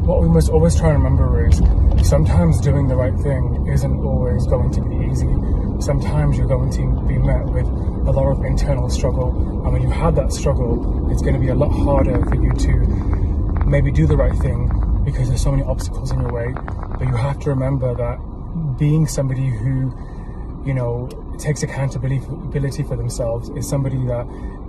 what we must always try and remember is sometimes doing the right thing isn't always going to be easy. Sometimes you're going to be met with a lot of internal struggle, and when you have that struggle, it's going to be a lot harder for you to maybe do the right thing because there's so many obstacles in your way. But you have to remember that being somebody who, you know, takes accountability for themselves is somebody that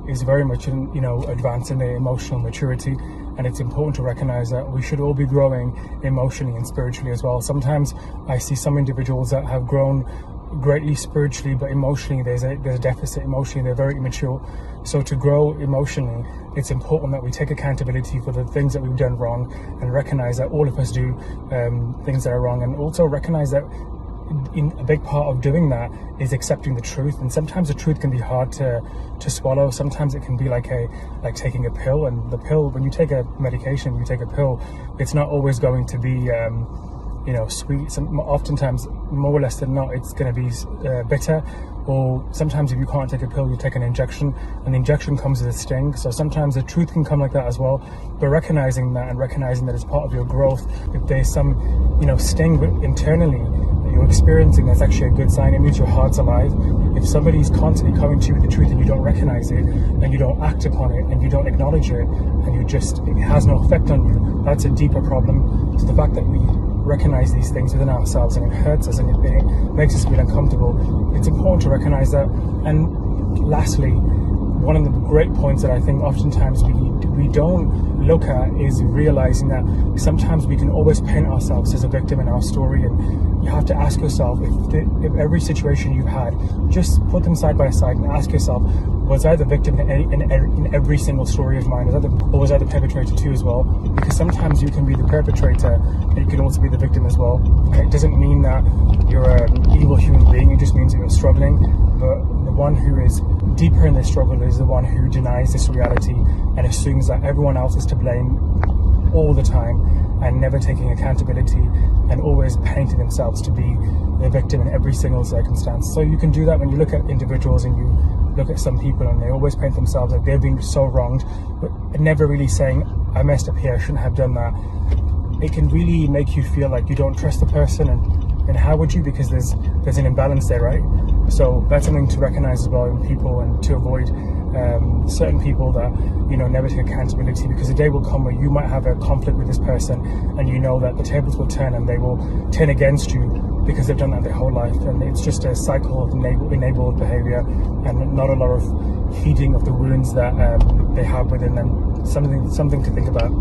is very much, you know, advanced in their emotional maturity. And it's important to recognize that we should all be growing emotionally and spiritually as well. Sometimes I see some individuals that have grown greatly spiritually, but emotionally there's a deficit. Emotionally they're very immature. So to grow emotionally, it's important that we take accountability for the things that we've done wrong, and recognize that all of us do things that are wrong, and also recognize that a big part of doing that is accepting the truth. And sometimes the truth can be hard to swallow. Sometimes it can be like taking a pill, and the pill, when you take a medication, you take a pill, it's not always going to be you know, sweet. Oftentimes, more or less than not, it's going to be bitter. Or sometimes if you can't take a pill, you take an injection, and the injection comes with a sting. So sometimes the truth can come like that as well. But recognizing that, and recognizing that it's part of your growth, if there's some, you know, sting internally that you're experiencing, that's actually a good sign. It means your heart's alive. If somebody's constantly coming to you with the truth and you don't recognize it, and you don't act upon it, and you don't acknowledge it, and it has no effect on you, that's a deeper problem. So the fact that we recognize these things within ourselves, and it hurts us, and it makes us feel uncomfortable, it's important to recognize that. And lastly, one of the great points that I think oftentimes we don't look at is realizing that sometimes we can always paint ourselves as a victim in our story. And you have to ask yourself, if every situation you've had, just put them side by side and ask yourself, was I the victim in every single story of mine? Or was I the perpetrator too as well? Because sometimes you can be the perpetrator and you can also be the victim as well. And it doesn't mean that you're an evil human being, it just means that you're struggling. But the one who is deeper in their struggle is the one who denies this reality and assumes that everyone else is to blame all the time, and never taking accountability, and always painting themselves to be the victim in every single circumstance. So you can do that when you look at individuals and you look at some people and they always paint themselves like they've been so wronged, but never really saying, I messed up here, I shouldn't have done that. It can really make you feel like you don't trust the person, and how would you? Because there's an imbalance there, right? So that's something to recognize as well in people, and to avoid certain people that, you know, never take accountability, because a day will come where you might have a conflict with this person, and you know that the tables will turn and they will turn against you because they've done that their whole life. And it's just a cycle of enabled behavior, and not a lot of heeding of the wounds that they have within them. Something to think about.